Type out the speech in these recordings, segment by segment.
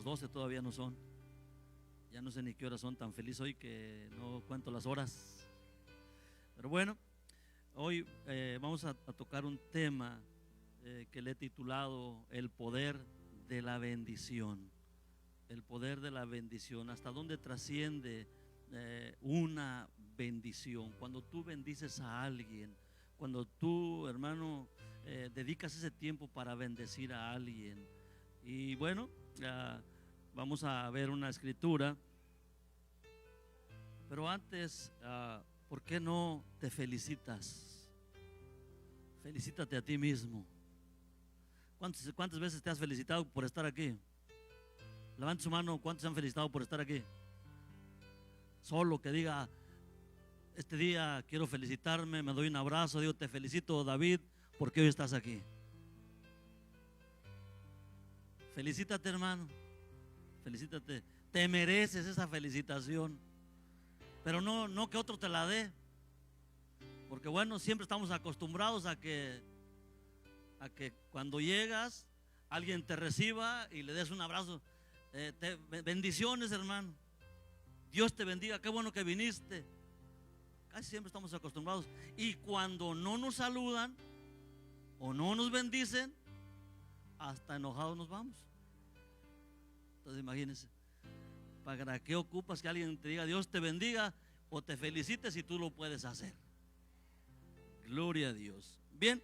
las 12 todavía no son. Ya no sé ni qué horas son, tan feliz hoy que no cuento las horas. Pero bueno, hoy vamos a tocar un tema que le he titulado El poder de la bendición. El poder de la bendición, hasta dónde trasciende una bendición. Cuando tú bendices a alguien, cuando tú, hermano, dedicas ese tiempo para bendecir a alguien. Y bueno, vamos a ver una escritura. Pero antes, ¿por qué no te felicitas? Felicítate a ti mismo. ¿Cuántas veces te has felicitado por estar aquí? Levante su mano, ¿cuántos se han felicitado por estar aquí? Solo que diga, este día quiero felicitarme, me doy un abrazo, digo, te felicito, David, porque hoy estás aquí. Felicítate, hermano, felicítate, te mereces esa felicitación, pero no que otro te la dé, porque bueno, siempre estamos acostumbrados a que cuando llegas, alguien te reciba y le des un abrazo. Bendiciones, hermano, Dios te bendiga, qué bueno que viniste. Casi siempre estamos acostumbrados. Y cuando no nos saludan o no nos bendicen, hasta enojados nos vamos. Entonces imagínense, ¿para qué ocupas que alguien te diga Dios te bendiga o te felicite si tú lo puedes hacer? Gloria a Dios. Bien,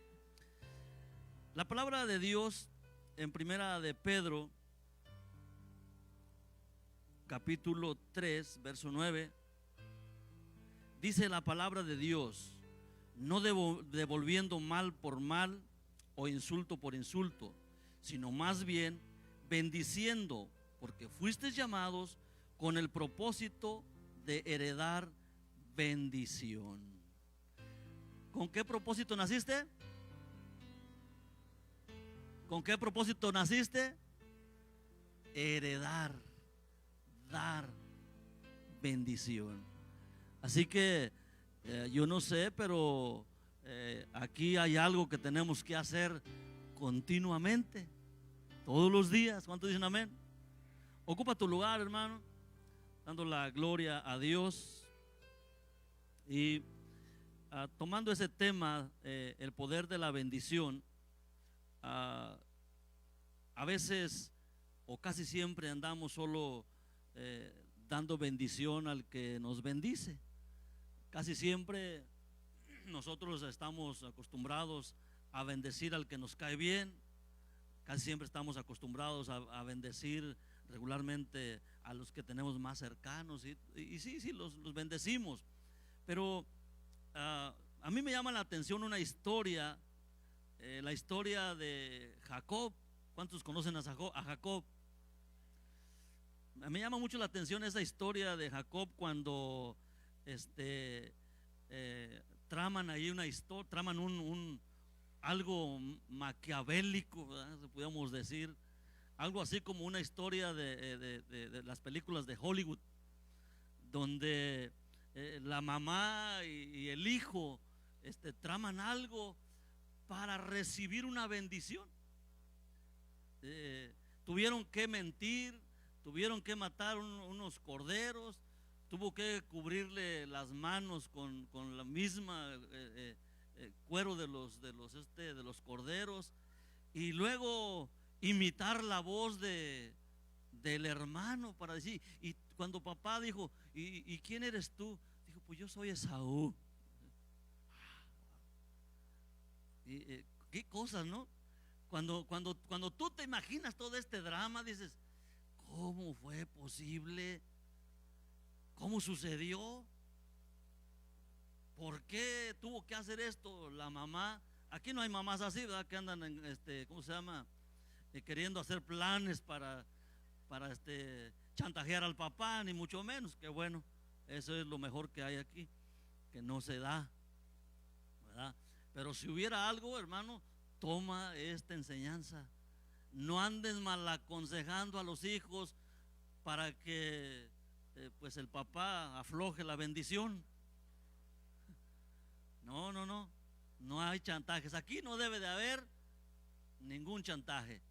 la palabra de Dios en primera de Pedro capítulo 3 verso 9 dice la palabra de Dios: no devolviendo mal por mal o insulto por insulto, sino más bien bendiciendo, porque fuisteis llamados con el propósito de heredar bendición. ¿Con qué propósito naciste? ¿Con qué propósito naciste? Heredar, dar bendición. Así que yo no sé, pero aquí hay algo que tenemos que hacer continuamente, todos los días. ¿Cuántos dicen amén? Ocupa tu lugar, hermano, dando la gloria a Dios. Y tomando ese tema, el poder de la bendición, a veces o casi siempre andamos solo dando bendición al que nos bendice. Casi siempre nosotros estamos acostumbrados a bendecir al que nos cae bien. Casi siempre estamos acostumbrados a bendecir regularmente a los que tenemos más cercanos. Y sí, los bendecimos. Pero a mí me llama la atención una historia, la historia de Jacob. ¿Cuántos conocen a Jacob? Me llama mucho la atención esa historia de Jacob cuando traman ahí una historia, traman algo maquiavélico, ¿verdad? Podríamos decir, algo así como una historia de las películas de Hollywood, donde la mamá y el hijo traman algo para recibir una bendición. Tuvieron que mentir, tuvieron que matar unos corderos, tuvo que cubrirle las manos con la misma cuero de los corderos, y luego imitar la voz del hermano para decir. Y cuando papá dijo, ¿y quién eres tú? Dijo, pues yo soy Esaú. Qué cosas, ¿no? Cuando tú te imaginas todo este drama, dices, ¿cómo fue posible? ¿Cómo sucedió? ¿Por qué tuvo que hacer esto la mamá? Aquí no hay mamás así, ¿verdad? Que andan ¿cómo se llama? Queriendo hacer planes para chantajear al papá, ni mucho menos. Que bueno, eso es lo mejor que hay aquí, que no se da, ¿verdad? Pero si hubiera algo, hermano, toma esta enseñanza. No andes mal aconsejando a los hijos para que pues el papá afloje la bendición. No hay chantajes. Aquí no debe de haber ningún chantaje.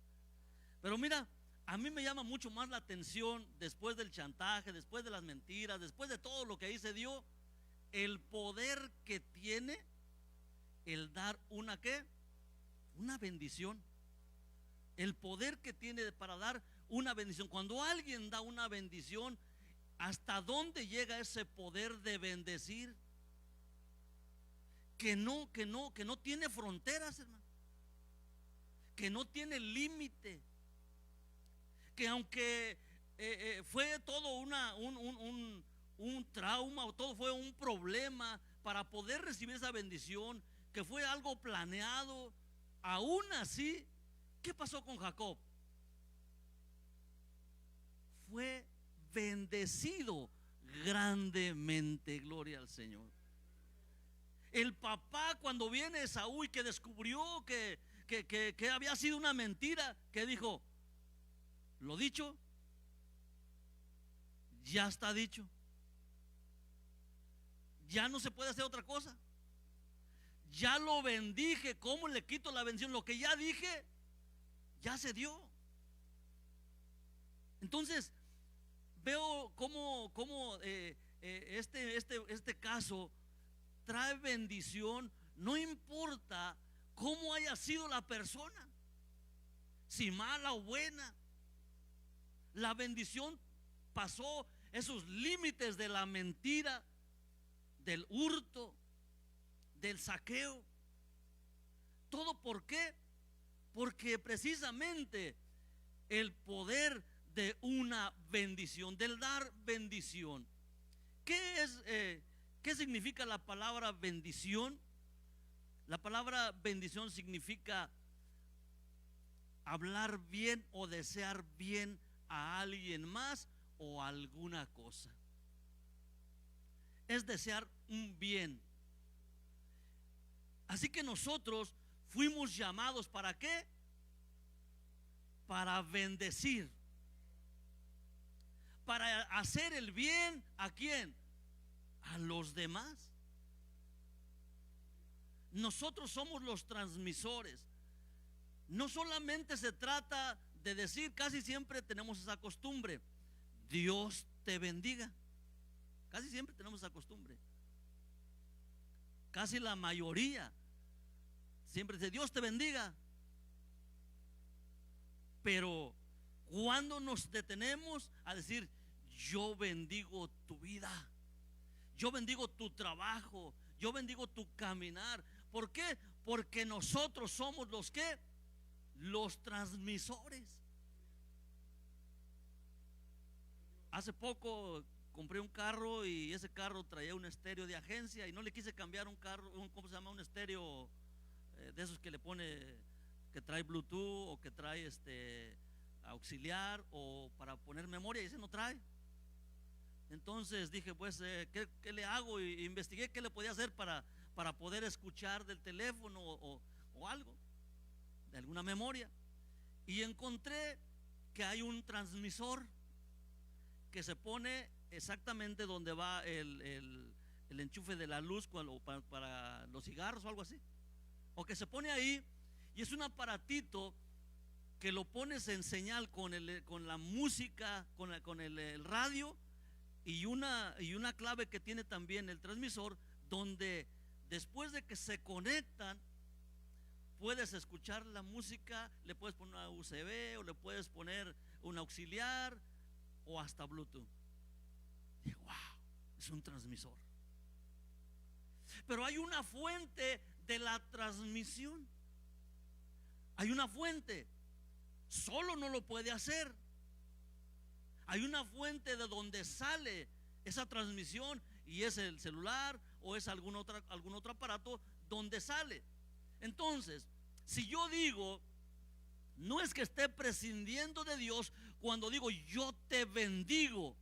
Pero mira, A mí me llama mucho más la atención, después del chantaje, después de las mentiras, después de todo lo que ahí se dio, el poder que tiene el dar una ¿qué? Una bendición. El poder que tiene para dar una bendición. Cuando alguien da una bendición, ¿hasta dónde llega ese poder de bendecir? Que no tiene fronteras, hermano. Que no tiene límite. Que aunque fue todo un trauma, todo fue un problema para poder recibir esa bendición, que fue algo planeado, aún así, ¿qué pasó con Jacob? Fue bendecido grandemente, gloria al Señor. El papá, cuando viene Esaú y que descubrió que había sido una mentira, que dijo: lo dicho, ya está dicho. Ya no se puede hacer otra cosa. Ya lo bendije. ¿Cómo le quito la bendición? Lo que ya dije, ya se dio. Entonces, veo cómo este caso trae bendición. No importa cómo haya sido la persona, si mala o buena. La bendición pasó esos límites de la mentira, del hurto, del saqueo. ¿Todo por qué? Porque precisamente el poder de una bendición, del dar bendición. ¿Qué significa la palabra bendición? La palabra bendición significa hablar bien o desear bien a alguien más o alguna cosa. Es desear un bien. Así que nosotros fuimos llamados ¿para qué? Para bendecir, para hacer el bien. ¿A quién? A los demás. Nosotros somos los transmisores. No solamente se trata de decir, casi siempre tenemos esa costumbre: Dios te bendiga. Casi siempre tenemos esa costumbre. Casi la mayoría siempre dice: Dios te bendiga. Pero cuando nos detenemos a decir: yo bendigo tu vida, yo bendigo tu trabajo, yo bendigo tu caminar? ¿Por qué? Porque nosotros somos los que, los transmisores. Hace poco compré un carro y ese carro traía un estéreo de agencia y no le quise cambiar un carro, ¿cómo se llama? Un estéreo de esos que le pone, que trae Bluetooth o que trae auxiliar o para poner memoria, y ese no trae. Entonces dije, pues, ¿qué le hago? Y investigué qué le podía hacer para poder escuchar del teléfono o algo, de alguna memoria. Y encontré que hay un transmisor que se pone exactamente donde va el enchufe de la luz para los cigarros o algo así, o que se pone ahí, y es un aparatito que lo pones en señal con la música, con el radio, y una clave que tiene también el transmisor, donde después de que se conectan puedes escuchar la música, le puedes poner una USB o le puedes poner un auxiliar o hasta Bluetooth. Dije, wow, es un transmisor. Pero hay una fuente de la transmisión. Hay una fuente. Solo no lo puede hacer. Hay una fuente de donde sale esa transmisión, y es el celular o es algún otro aparato donde sale. Entonces, si yo digo, no es que esté prescindiendo de Dios cuando digo yo te bendigo,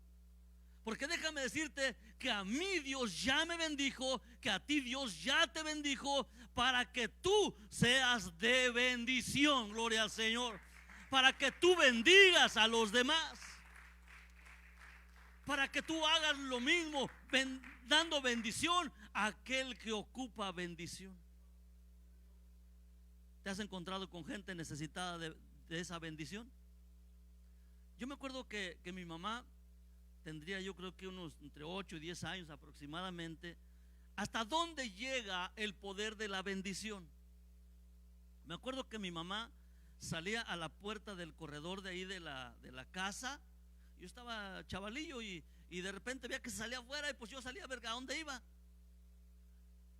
porque déjame decirte que a mí Dios ya me bendijo, que a ti Dios ya te bendijo, para que tú seas de bendición, gloria al Señor, para que tú bendigas a los demás, para que tú hagas lo mismo, dando bendición a aquel que ocupa bendición. ¿Te has encontrado con gente necesitada de esa bendición? Yo me acuerdo que mi mamá tendría, yo creo que unos entre 8 y 10 años aproximadamente. ¿Hasta dónde llega el poder de la bendición? Me acuerdo que mi mamá salía a la puerta del corredor de ahí de la casa. Yo estaba chavalillo y de repente veía que se salía afuera, y pues yo salía a ver a dónde iba.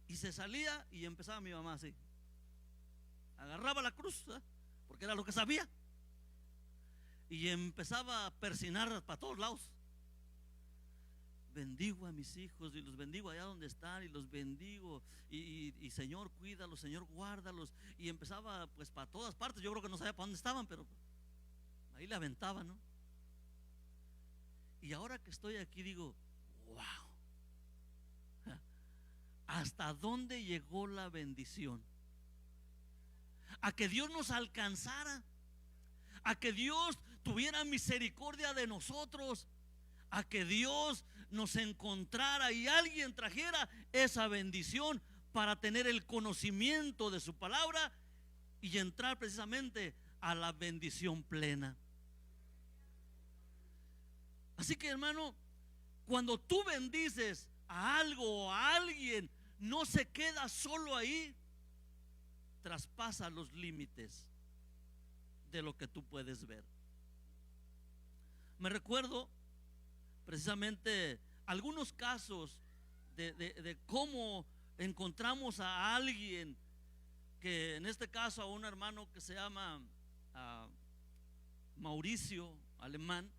Y se salía y empezaba mi mamá así. Agarraba la cruz, ¿eh? Porque era lo que sabía. Y empezaba a persinar para todos lados. Bendigo a mis hijos y los bendigo allá donde están, y los bendigo, y Señor, cuídalos, Señor, guárdalos. Y empezaba pues para todas partes. Yo creo que no sabía para dónde estaban, pero ahí le aventaba, ¿no? Y ahora que estoy aquí digo, wow, ¿hasta dónde llegó la bendición? A que Dios nos alcanzara, a que Dios tuviera misericordia de nosotros, a que Dios nos encontrara y alguien trajera esa bendición para tener el conocimiento de su palabra y entrar precisamente a la bendición plena. Así que, hermano, cuando tú bendices a algo o a alguien, no se queda solo ahí, traspasa los límites de lo que tú puedes ver. Me recuerdo precisamente algunos casos de cómo encontramos a alguien, que en este caso a un hermano que se llama Mauricio Alemán.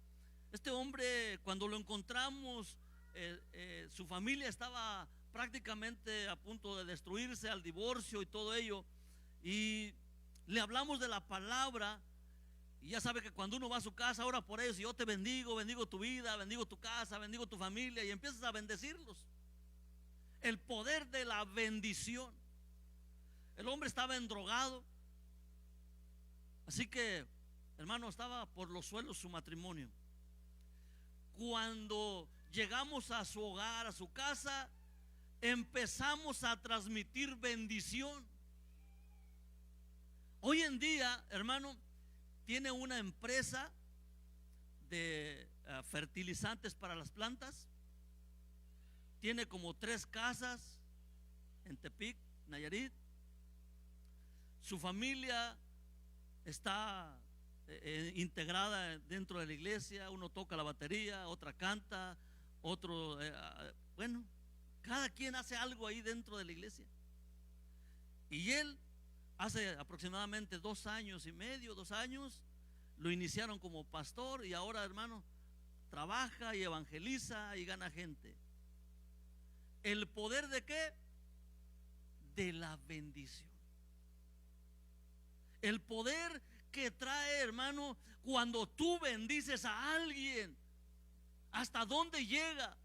Este hombre, cuando lo encontramos, su familia estaba prácticamente a punto de destruirse, al divorcio y todo ello, y le hablamos de la palabra. Y ya sabe que cuando uno va a su casa, ora por ellos, y yo te bendigo, bendigo tu vida, bendigo tu casa, bendigo tu familia, y empiezas a bendecirlos. El poder de la bendición. El hombre estaba endrogado, así que, hermano, estaba por los suelos su matrimonio. Cuando llegamos a su hogar, a su casa, empezamos a transmitir bendición. Hoy en día, hermano, tiene una empresa de fertilizantes para las plantas. Tiene como 3 casas en Tepic, Nayarit. Su familia está integrada dentro de la iglesia. Uno toca la batería, otra canta, otro, bueno, cada quien hace algo ahí dentro de la iglesia. Y él, hace aproximadamente 2 años y medio, 2 años, lo iniciaron como pastor, y ahora, hermano, trabaja y evangeliza y gana gente. ¿El poder de qué? De la bendición. El poder que trae, hermano, cuando tú bendices a alguien, ¿hasta dónde llega?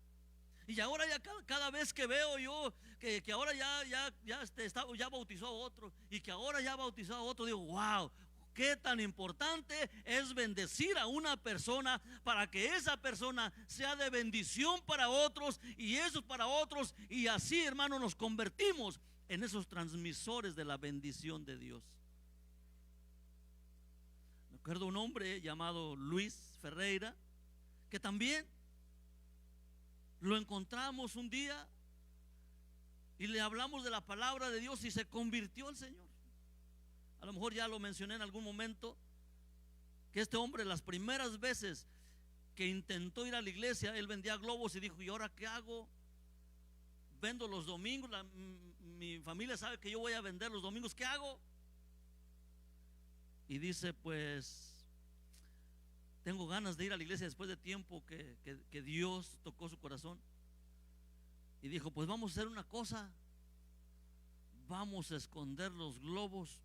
Y ahora ya cada vez que veo yo que ahora ya bautizó a otro, y que ahora ya bautizó a otro, digo, wow, qué tan importante es bendecir a una persona para que esa persona sea de bendición para otros, y esos para otros, y así, hermano, nos convertimos en esos transmisores de la bendición de Dios. Me acuerdo un hombre llamado Luis Ferreira, que también lo encontramos un día y le hablamos de la palabra de Dios, y se convirtió al Señor. A lo mejor ya lo mencioné en algún momento, que este hombre, las primeras veces que intentó ir a la iglesia, él vendía globos y dijo, ¿y ahora qué hago? Vendo los domingos, mi familia sabe que yo voy a vender los domingos, ¿qué hago? Y dice, pues tengo ganas de ir a la iglesia después de tiempo que Dios tocó su corazón. Y dijo, pues vamos a hacer una cosa, vamos a esconder los globos.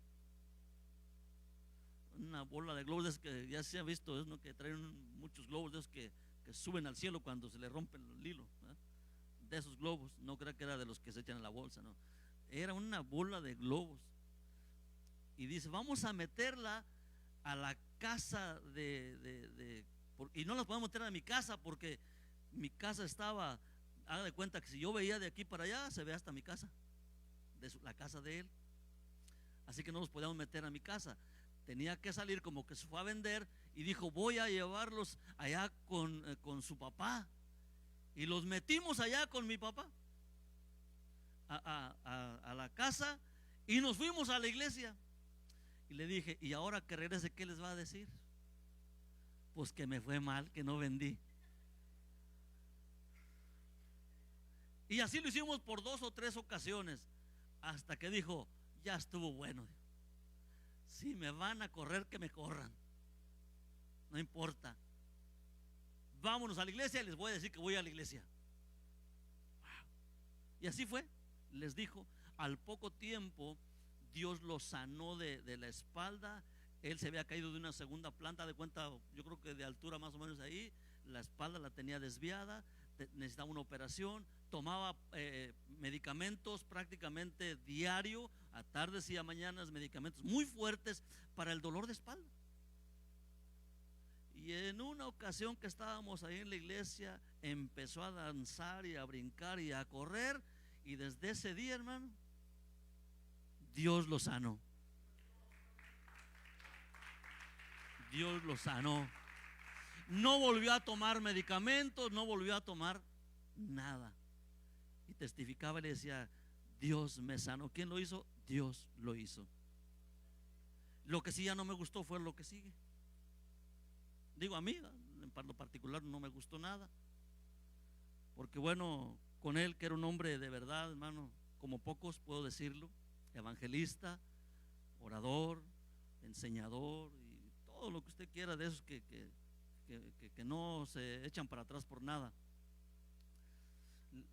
Una bola de globos que ya se ha visto, ¿no? Que traen muchos globos de esos que suben al cielo cuando se le rompe el hilo, ¿verdad? De esos globos, no creo que era de los que se echan en la bolsa, no, era una bola de globos. Y dice, vamos a meterla a la casa y no la podemos meter a mi casa, porque mi casa estaba, haga de cuenta que si yo veía de aquí para allá, se ve hasta mi casa, la casa de él. Así que no los podíamos meter a mi casa. tenía que salir, como que se fue a vender y dijo: voy a llevarlos allá con su papá. Y los metimos allá con mi papá a la casa y nos fuimos a la iglesia. Y le dije: y ahora que regrese, ¿qué les va a decir? Pues que me fue mal, que no vendí. Y así lo hicimos por 2 o 3 ocasiones, hasta que dijo: ya estuvo bueno. Si me van a correr, que me corran, no importa. Vámonos a la iglesia y les voy a decir que voy a la iglesia. Y así fue, les dijo. Al poco tiempo Dios lo sanó de la espalda. Él se había caído de una segunda planta, de cuenta, yo creo que de altura más o menos ahí. La espalda la tenía desviada, necesitaba una operación. Tomaba medicamentos prácticamente diario, a tardes y a mañanas, medicamentos muy fuertes para el dolor de espalda. Y en una ocasión que estábamos ahí en la iglesia, empezó a danzar y a brincar y a correr. Y desde ese día, hermano, Dios lo sanó. Dios lo sanó. No volvió a tomar medicamentos, no volvió a tomar nada. Y testificaba y le decía: Dios me sanó. ¿Quién lo hizo? Dios lo hizo. Lo que sí ya no me gustó fue lo que sigue. Digo, a mí en lo particular no me gustó nada, porque bueno, con él, que era un hombre de verdad, hermano, como pocos puedo decirlo, evangelista, orador, enseñador y todo lo que usted quiera, de esos que no se echan para atrás por nada.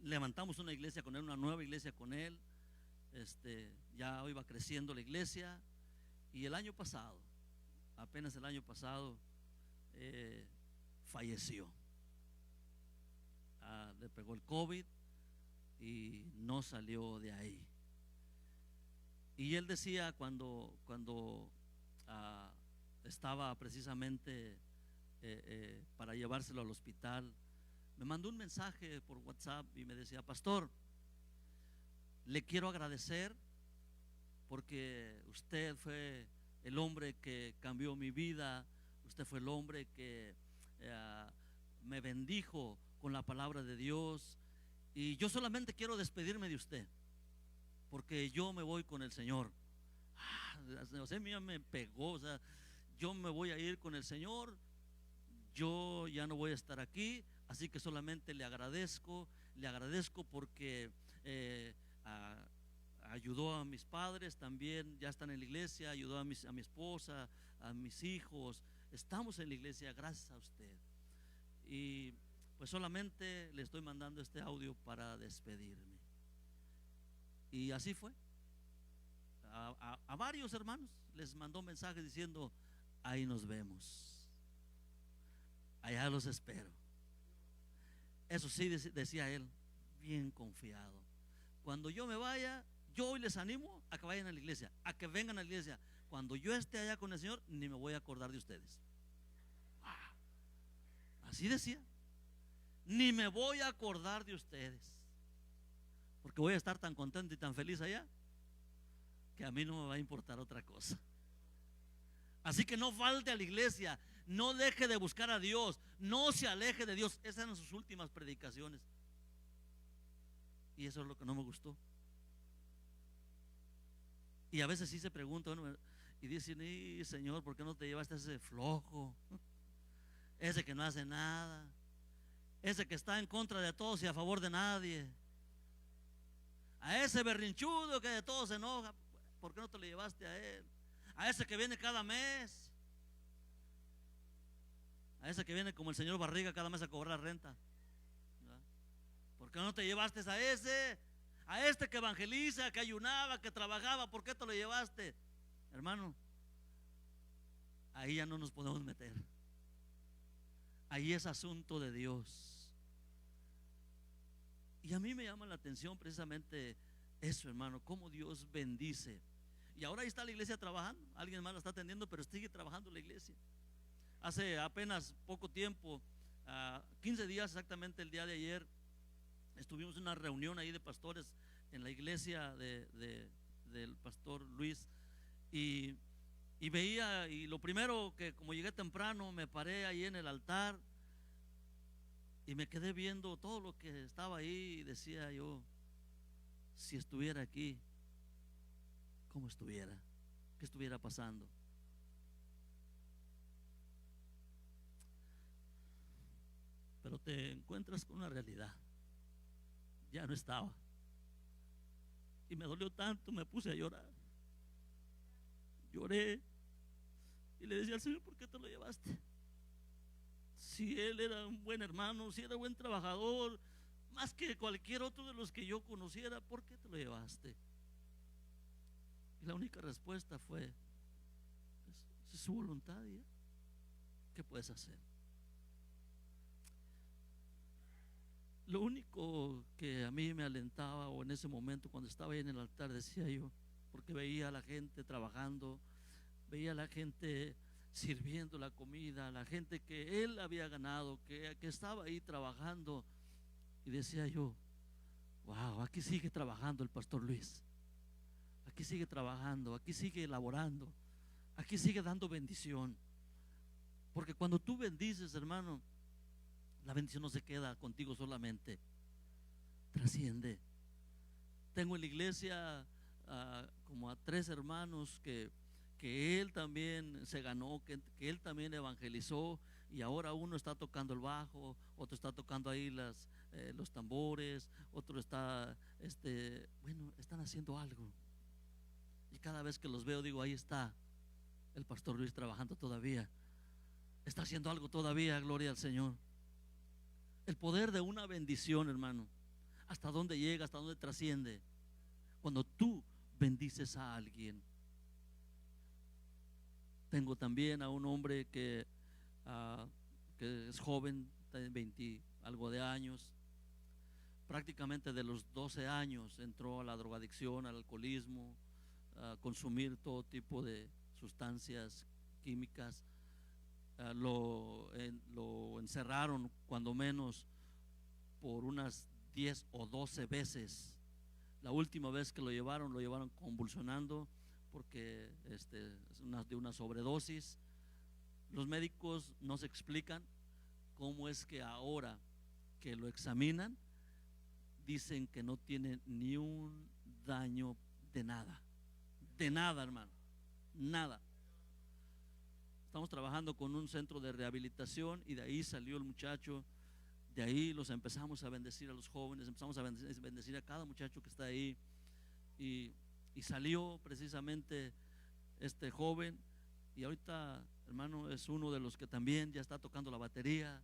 Levantamos una iglesia con él, una nueva iglesia con él. Ya iba creciendo la iglesia. Y el año pasado, apenas el año pasado, falleció. Le pegó el COVID y no salió de ahí. Y él decía, cuando estaba precisamente para llevárselo al hospital, me mandó un mensaje por WhatsApp y me decía: pastor, le quiero agradecer porque usted fue el hombre que cambió mi vida. Usted fue el hombre que me bendijo con la palabra de Dios. Y yo solamente quiero despedirme de usted, porque yo me voy con el Señor. O sea, mía me pegó. O sea, yo me voy a ir con el Señor. Yo ya no voy a estar aquí. Así que solamente le agradezco porque ayudó a mis padres también, ya están en la iglesia, ayudó a mi esposa, a mis hijos. Estamos en la iglesia gracias a usted. Y pues solamente le estoy mandando este audio para despedirme. Y así fue. A varios hermanos les mandó mensajes diciendo: ahí nos vemos, allá los espero. Eso sí, decía él, bien confiado: cuando yo me vaya, yo hoy les animo a que vayan a la iglesia, a que vengan a la iglesia. Cuando yo esté allá con el Señor, ni me voy a acordar de ustedes. Así decía: ni me voy a acordar de ustedes, porque voy a estar tan contento y tan feliz allá, que a mí no me va a importar otra cosa. Así que no falte a la iglesia, no deje de buscar a Dios, no se aleje de Dios. Esas eran sus últimas predicaciones. Y eso es lo que no me gustó. Y a veces sí se pregunta uno, y dicen: Señor, ¿por qué no te llevaste a ese flojo? Ese que no hace nada, ese que está en contra de todos y a favor de nadie, a ese berrinchudo que de todos se enoja. ¿Por qué no te lo llevaste a él? A ese que viene cada mes, a ese que viene como el señor Barriga cada mes a cobrar la renta. ¿Por qué no te llevaste a ese? A este que evangeliza, que ayunaba, que trabajaba. ¿Por qué te lo llevaste? Hermano, ahí ya no nos podemos meter. Ahí es asunto de Dios. Y a mí me llama la atención precisamente eso, hermano, cómo Dios bendice. Y ahora ahí está la iglesia trabajando. Alguien más la está atendiendo, pero sigue trabajando la iglesia. Hace apenas poco tiempo, 15 días exactamente, el día de ayer, estuvimos en una reunión ahí de pastores en la iglesia del pastor Luis. Y Y veía, y lo primero que como llegué temprano, me paré ahí en el altar y me quedé viendo todo lo que estaba ahí y decía yo, si estuviera aquí, ¿cómo estuviera? ¿Qué estuviera pasando? Pero te encuentras con una realidad. Ya no estaba. Y me dolió tanto, me puse a llorar. Lloré y le decía al Señor, ¿por qué te lo llevaste? Si él era un buen hermano, si era buen trabajador, más que cualquier otro de los que yo conociera, ¿por qué te lo llevaste? Y la única respuesta fue, es su voluntad, ¿ya? ¿Qué puedes hacer? Lo único que a mí me alentaba, o en ese momento cuando estaba ahí en el altar, decía yo, porque veía a la gente trabajando, veía a la gente sirviendo la comida, la gente que él había ganado, que estaba ahí trabajando, y decía yo, wow, aquí sigue trabajando el pastor Luis, aquí sigue trabajando, aquí sigue elaborando, aquí sigue dando bendición, porque cuando tú bendices, hermano, la bendición no se queda contigo solamente, trasciende. Tengo en la iglesia como a 3 hermanos que él también se ganó, que él también evangelizó, y ahora uno está tocando el bajo, otro está tocando ahí los tambores, otro está, bueno, están haciendo algo. Y cada vez que los veo digo, ahí está el pastor Luis trabajando todavía, está haciendo algo todavía, gloria al Señor. El poder de una bendición, hermano, hasta dónde llega, hasta dónde trasciende, cuando tú bendices a alguien. Tengo también a un hombre que es joven, tiene 20 algo de años. Prácticamente de los 12 años entró a la drogadicción, al alcoholismo, a consumir todo tipo de sustancias químicas. Lo encerraron cuando menos por unas 10 o 12 veces. La última vez que lo llevaron convulsionando porque es de una sobredosis. Los médicos no se explican cómo es que ahora que lo examinan dicen que no tiene ni un daño de nada, hermano, nada. Estamos trabajando con un centro de rehabilitación y de ahí salió el muchacho. De ahí los empezamos a bendecir a los jóvenes, empezamos a bendecir a cada muchacho que está ahí. Y salió precisamente este joven. Y ahorita, hermano, es uno de los que también ya está tocando la batería.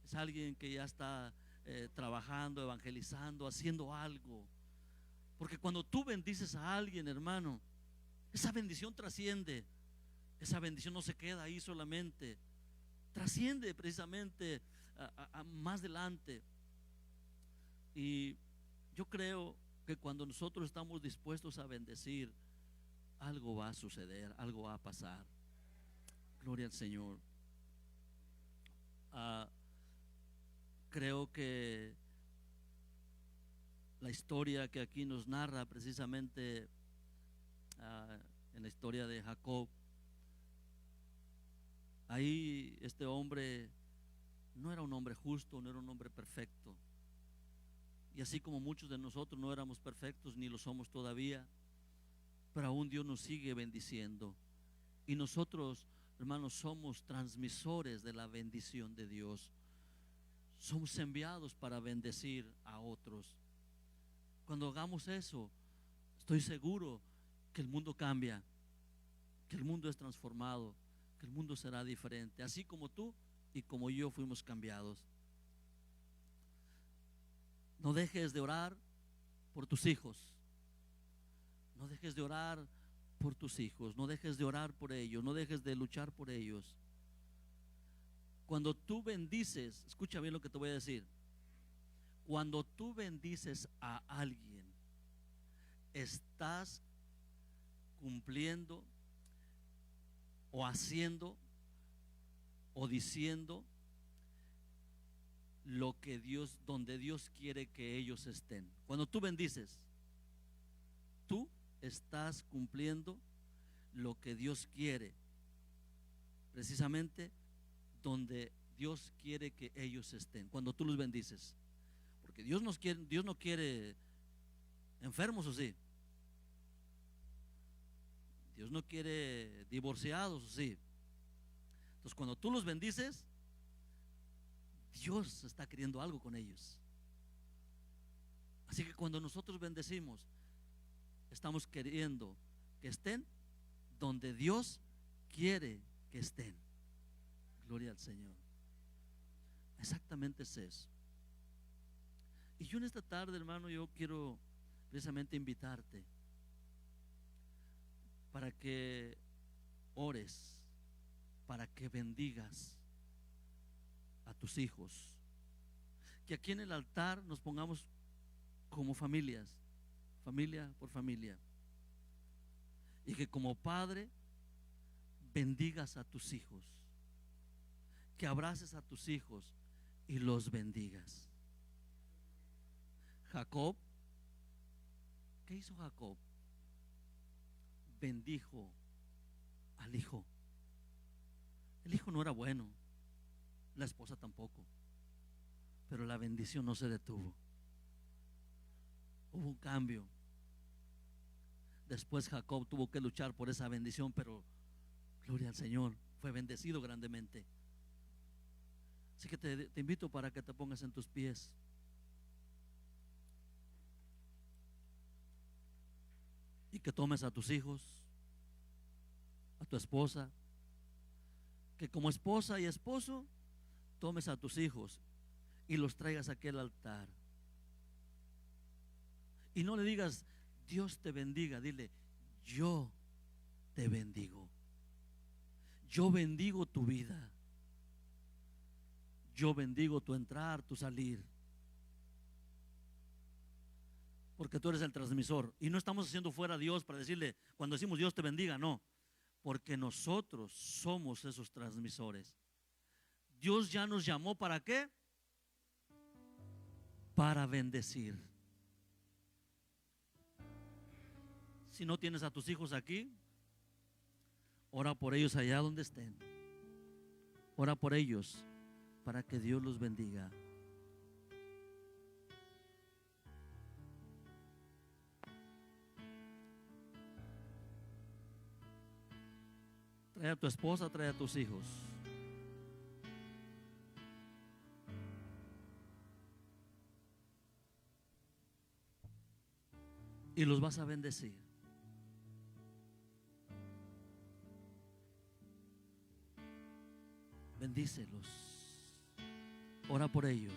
Es alguien que ya está trabajando, evangelizando, haciendo algo. Porque cuando tú bendices a alguien, hermano, esa bendición trasciende. Esa bendición no se queda ahí solamente, trasciende precisamente a más adelante. Y yo creo que cuando nosotros estamos dispuestos a bendecir, algo va a suceder, algo va a pasar. Gloria al Señor. Creo que la historia que aquí nos narra precisamente en la historia de Jacob, ahí este hombre no era un hombre justo, no era un hombre perfecto. Y así como muchos de nosotros no éramos perfectos ni lo somos todavía, pero aún Dios nos sigue bendiciendo. Y nosotros, hermanos, somos transmisores de la bendición de Dios. Somos enviados para bendecir a otros. Cuando hagamos eso, estoy seguro que el mundo cambia, que el mundo es transformado, que el mundo será diferente, así como tú y como yo fuimos cambiados. No dejes de orar por tus hijos. No dejes de orar por tus hijos. No dejes de orar por ellos. No dejes de luchar por ellos. Cuando tú bendices, escucha bien lo que te voy a decir. Cuando tú bendices a alguien, estás cumpliendo o haciendo o diciendo lo que Dios, donde Dios quiere que ellos estén. Cuando tú bendices, tú estás cumpliendo lo que Dios quiere, precisamente donde Dios quiere que ellos estén, cuando tú los bendices. Porque Dios no quiere enfermos, ¿o sí? Dios no quiere divorciados, ¿o sí? Entonces, cuando tú los bendices, Dios está queriendo algo con ellos. Así que cuando nosotros bendecimos, estamos queriendo que estén donde Dios quiere que estén. Gloria al Señor. Exactamente es eso. Y yo en esta tarde, hermano, yo quiero precisamente invitarte para que ores, para que bendigas a tus hijos. Que aquí en el altar nos pongamos como familias, familia por familia, y que como padre bendigas a tus hijos, que abraces a tus hijos y los bendigas. Jacob, ¿qué hizo Jacob? Bendijo al hijo. El hijo no era bueno, la esposa tampoco, pero la bendición no se detuvo. Hubo un cambio. Después Jacob tuvo que luchar por esa bendición, pero gloria al Señor, fue bendecido grandemente. Así que te invito para que te pongas en tus pies. Y que tomes a tus hijos, a tu esposa, que como esposa y esposo tomes a tus hijos y los traigas aquí al altar. Y no le digas Dios te bendiga, dile yo te bendigo. Yo bendigo tu vida. Yo bendigo tu entrar, tu salir. Porque tú eres el transmisor. Y no estamos haciendo fuera a Dios para decirle, cuando decimos Dios te bendiga, no. Porque nosotros somos esos transmisores. Dios ya nos llamó ¿para qué? Para bendecir. Si no tienes a tus hijos aquí, ora por ellos allá donde estén. Ora por ellos para que Dios los bendiga. Trae a tu esposa, trae a tus hijos. Y los vas a bendecir. Bendícelos. Ora por ellos.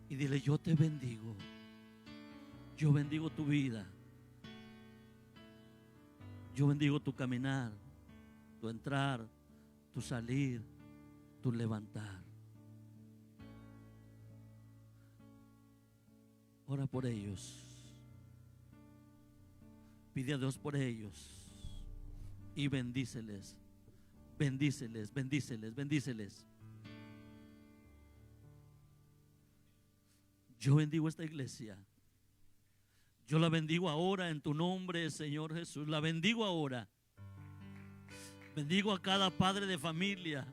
Y dile, yo te bendigo. Yo bendigo tu vida. Yo bendigo tu caminar, tu entrar, tu salir, tu levantar. Ora por ellos. Pide a Dios por ellos. Y bendíceles. Bendíceles, bendíceles, bendíceles. Yo bendigo esta iglesia. Yo la bendigo ahora en tu nombre, Señor Jesús. La bendigo ahora. Bendigo a cada padre de familia.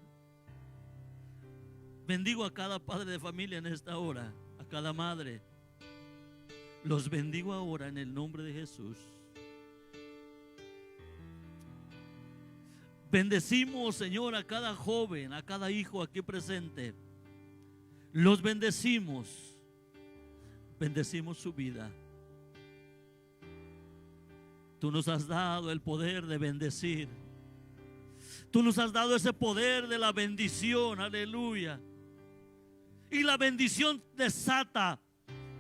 Bendigo a cada padre de familia en esta hora. A cada madre. Los bendigo ahora en el nombre de Jesús. Bendecimos, Señor, a cada joven, a cada hijo aquí presente. Los bendecimos. Bendecimos su vida. Tú nos has dado el poder de bendecir. Tú nos has dado ese poder de la bendición. Aleluya. Y la bendición desata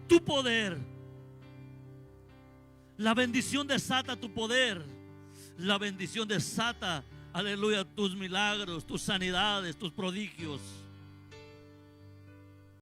tu poder. La bendición desata tu poder. La bendición desata, aleluya, tus milagros, tus sanidades, tus prodigios.